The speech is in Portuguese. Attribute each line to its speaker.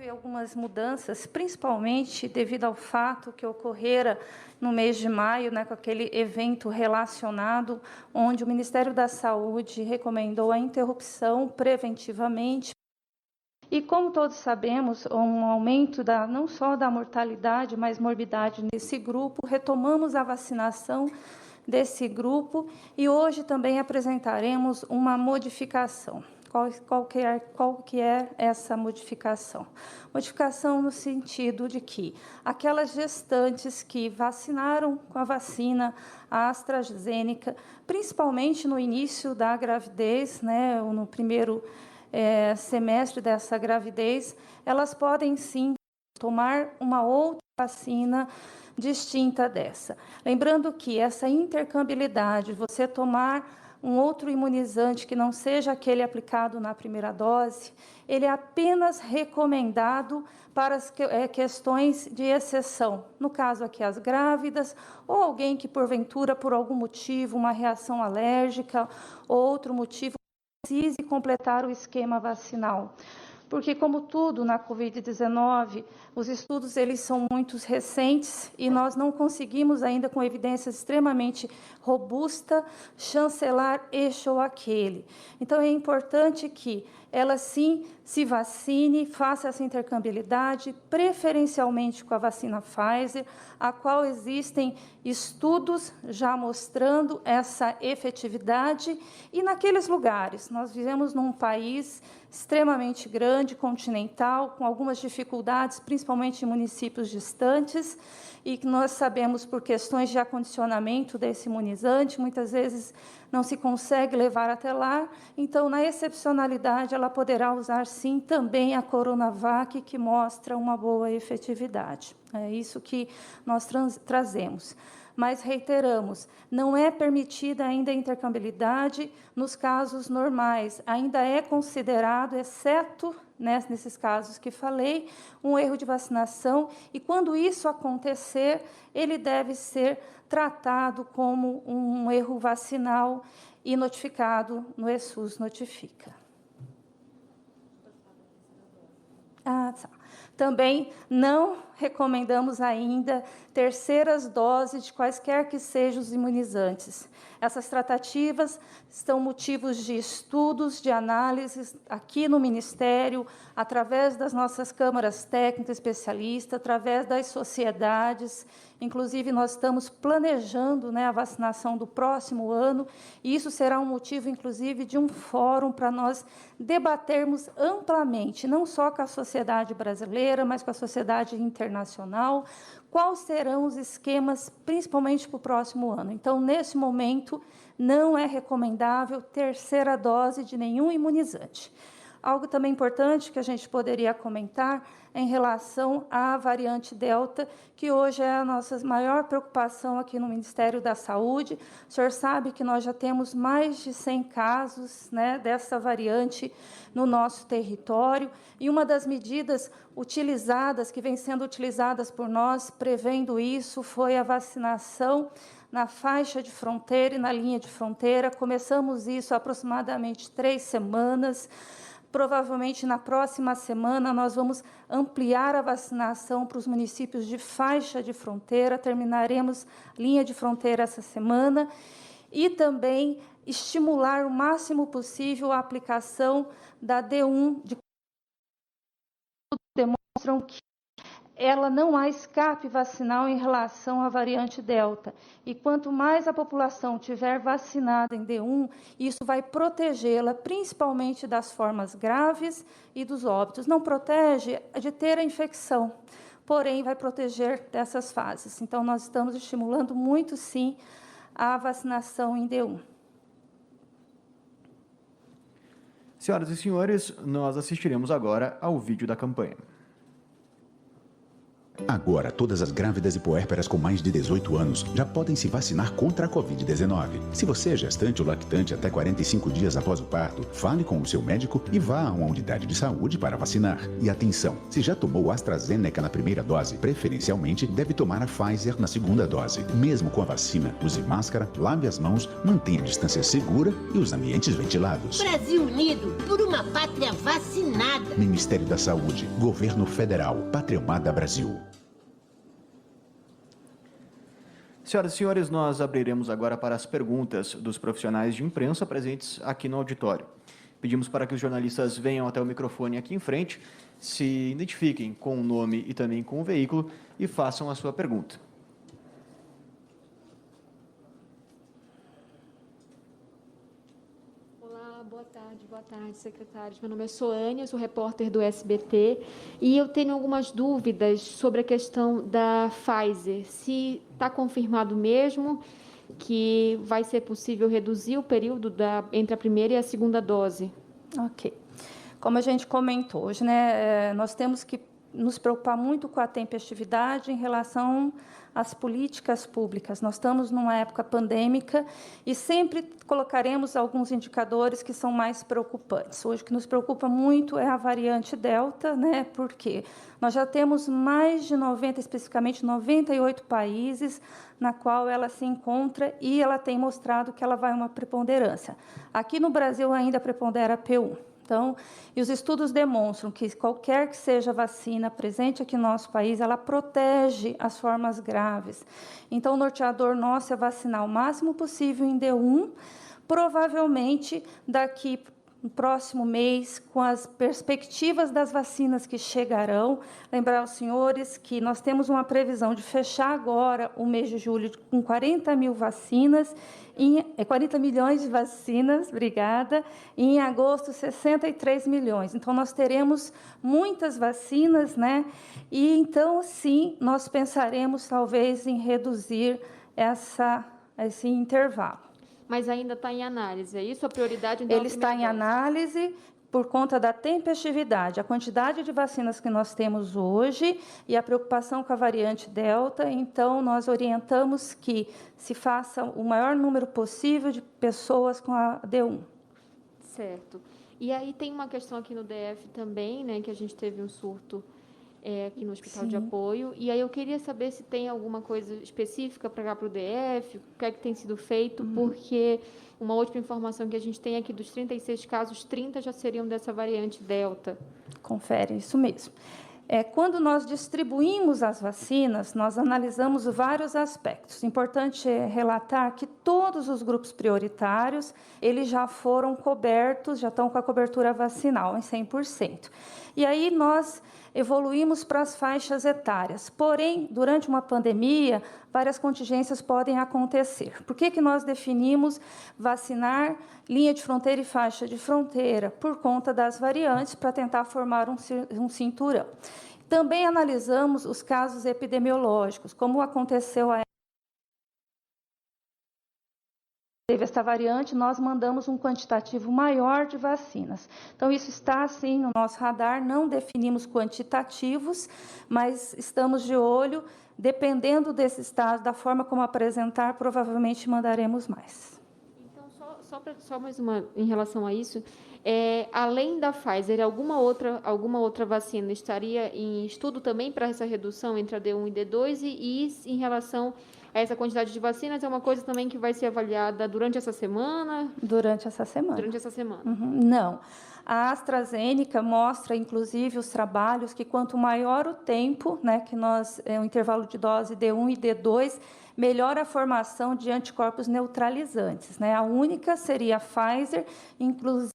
Speaker 1: houve algumas mudanças, principalmente devido ao fato que ocorrera no mês de maio, né, com aquele evento relacionado, onde o Ministério da Saúde recomendou a interrupção preventivamente. E, como todos sabemos, um aumento não só da mortalidade, mas morbidade nesse grupo. Retomamos a vacinação desse grupo e hoje também apresentaremos uma modificação. Qual que é essa modificação? Modificação no sentido de que aquelas gestantes que vacinaram com a vacina a AstraZeneca, principalmente no início da gravidez, né, no primeiro semestre dessa gravidez, elas podem sim tomar uma outra vacina distinta dessa. Lembrando que essa intercambiabilidade, você tomar um outro imunizante que não seja aquele aplicado na primeira dose, ele é apenas recomendado para as questões de exceção. No caso aqui, as grávidas ou alguém que, porventura, por algum motivo, uma reação alérgica ou outro motivo, precise completar o esquema vacinal. Porque, como tudo na Covid-19, os estudos eles são muito recentes e nós não conseguimos ainda, com evidências extremamente robustas, chancelar este ou aquele. Então, é importante que ela, sim, se vacine, faça essa intercambiabilidade, preferencialmente com a vacina Pfizer, a qual existem estudos já mostrando essa efetividade. E naqueles lugares, nós vivemos num país extremamente grande, continental, com algumas dificuldades, principalmente em municípios distantes, e que nós sabemos por questões de acondicionamento desse imunizante, muitas vezes não se consegue levar até lá. Então, na excepcionalidade, ela poderá usar, sim, também a Coronavac, que mostra uma boa efetividade. É isso que nós trazemos. Mas, reiteramos, não é permitida ainda a intercambiabilidade nos casos normais. Ainda é considerado, exceto nesses casos que falei, um erro de vacinação, e quando isso acontecer, ele deve ser tratado como um erro vacinal e notificado no ESUS Notifica. Tá. Também não recomendamos ainda terceiras doses de quaisquer que sejam os imunizantes. Essas tratativas estão motivos de estudos, de análises aqui no Ministério, através das nossas câmaras técnicas especialistas, através das sociedades. Inclusive, nós estamos planejando, né, a vacinação do próximo ano, e isso será um motivo, inclusive, de um fórum para nós debatermos amplamente, não só com a sociedade brasileira, mas com a sociedade internacional, quais serão os esquemas, principalmente para o próximo ano. Então, nesse momento, não é recomendável terceira dose de nenhum imunizante. Algo também importante que a gente poderia comentar em relação à variante Delta, que hoje é a nossa maior preocupação aqui no Ministério da Saúde. O senhor sabe que nós já temos mais de 100 casos, né, dessa variante no nosso território, e uma das medidas utilizadas, que vem sendo utilizadas por nós, prevendo isso, foi a vacinação na faixa de fronteira e na linha de fronteira. Começamos isso há aproximadamente 3 semanas. Provavelmente, na próxima semana, nós vamos ampliar a vacinação para os municípios de faixa de fronteira, terminaremos linha de fronteira essa semana, e também estimular o máximo possível a aplicação da D1, de demonstram que ela não há escape vacinal em relação à variante Delta. E quanto mais a população tiver vacinada em D1, isso vai protegê-la, principalmente das formas graves e dos óbitos. Não protege de ter a infecção, porém vai proteger dessas fases. Então, nós estamos estimulando muito, sim, a vacinação em D1.
Speaker 2: Senhoras e senhores, nós assistiremos agora ao vídeo da campanha.
Speaker 3: Agora, todas as grávidas e puérperas com mais de 18 anos já podem se vacinar contra a Covid-19. Se você é gestante ou lactante até 45 dias após o parto, fale com o seu médico e vá a uma unidade de saúde para vacinar. E atenção, se já tomou AstraZeneca na primeira dose, preferencialmente deve tomar a Pfizer na segunda dose. Mesmo com a vacina, use máscara, lave as mãos, mantenha a distância segura e os ambientes ventilados.
Speaker 4: Brasil unido por uma pátria vacinada.
Speaker 3: Ministério da Saúde, Governo Federal, Pátria Amada Brasil.
Speaker 2: Senhoras e senhores, nós abriremos agora para as perguntas dos profissionais de imprensa presentes aqui no auditório. Pedimos para que os jornalistas venham até o microfone aqui em frente, se identifiquem com o nome e também com o veículo e façam a sua pergunta.
Speaker 5: Boa tarde, secretários. Meu nome é Soânia, sou repórter do SBT e eu tenho algumas dúvidas sobre a questão da Pfizer. Se está confirmado mesmo que vai ser possível reduzir o período entre a primeira e a segunda dose.
Speaker 1: Ok. Como a gente comentou hoje, né, nós temos que nos preocupar muito com a tempestividade em relação às políticas públicas. Nós estamos numa época pandêmica e sempre colocaremos alguns indicadores que são mais preocupantes. Hoje o que nos preocupa muito é a variante Delta, né? Porque nós já temos mais de 90, especificamente 98 países na qual ela se encontra e ela tem mostrado que ela vai uma preponderância. Aqui no Brasil ainda prepondera a P1. Então, e os estudos demonstram que qualquer que seja a vacina presente aqui no nosso país, ela protege as formas graves. Então, o norteador nosso é vacinar o máximo possível em D1, provavelmente daqui no próximo mês, com as perspectivas das vacinas que chegarão. Lembrar aos senhores que nós temos uma previsão de fechar agora o mês de julho com 40 mil vacinas, 40 milhões de vacinas, obrigada, e em agosto 63 milhões. Então, nós teremos muitas vacinas, né? E então, sim, nós pensaremos talvez em reduzir esse intervalo.
Speaker 5: Mas ainda está em análise, é isso? A prioridade então,
Speaker 1: ele está em análise por conta da tempestividade, a quantidade de vacinas que nós temos hoje e a preocupação com a variante Delta. Então, nós orientamos que se faça o maior número possível de pessoas com a D1.
Speaker 5: Certo. E aí tem uma questão aqui no DF também, né, que a gente teve um surto aqui no Hospital de Apoio. E aí eu queria saber se tem alguma coisa específica para cá para o DF, o que é que tem sido feito, porque uma última informação que a gente tem aqui dos 36 casos, 30 já seriam dessa variante Delta.
Speaker 1: Confere, isso mesmo. Quando nós distribuímos as vacinas, nós analisamos vários aspectos. Importante relatar que todos os grupos prioritários, eles já foram cobertos, já estão com a cobertura vacinal em 100%. E aí nós evoluímos para as faixas etárias. Porém, durante uma pandemia, várias contingências podem acontecer. Por que nós definimos vacinar linha de fronteira e faixa de fronteira? Por conta das variantes, para tentar formar um cinturão. Também analisamos os casos epidemiológicos, como aconteceu teve esta variante, nós mandamos um quantitativo maior de vacinas. Então, isso está, sim, no nosso radar, não definimos quantitativos, mas estamos de olho, dependendo desse estado, da forma como apresentar, provavelmente mandaremos mais.
Speaker 5: Então, só mais uma em relação a isso, além da Pfizer, alguma outra vacina estaria em estudo também para essa redução entre a D1 e D2 e em relação essa quantidade de vacinas é uma coisa também que vai ser avaliada durante essa semana?
Speaker 1: Durante essa semana.
Speaker 5: Durante essa semana.
Speaker 1: Não. A AstraZeneca mostra, inclusive, os trabalhos que quanto maior o tempo, né, que o intervalo de dose D1 e D2, melhor a formação de anticorpos neutralizantes, né? A única seria a Pfizer, inclusive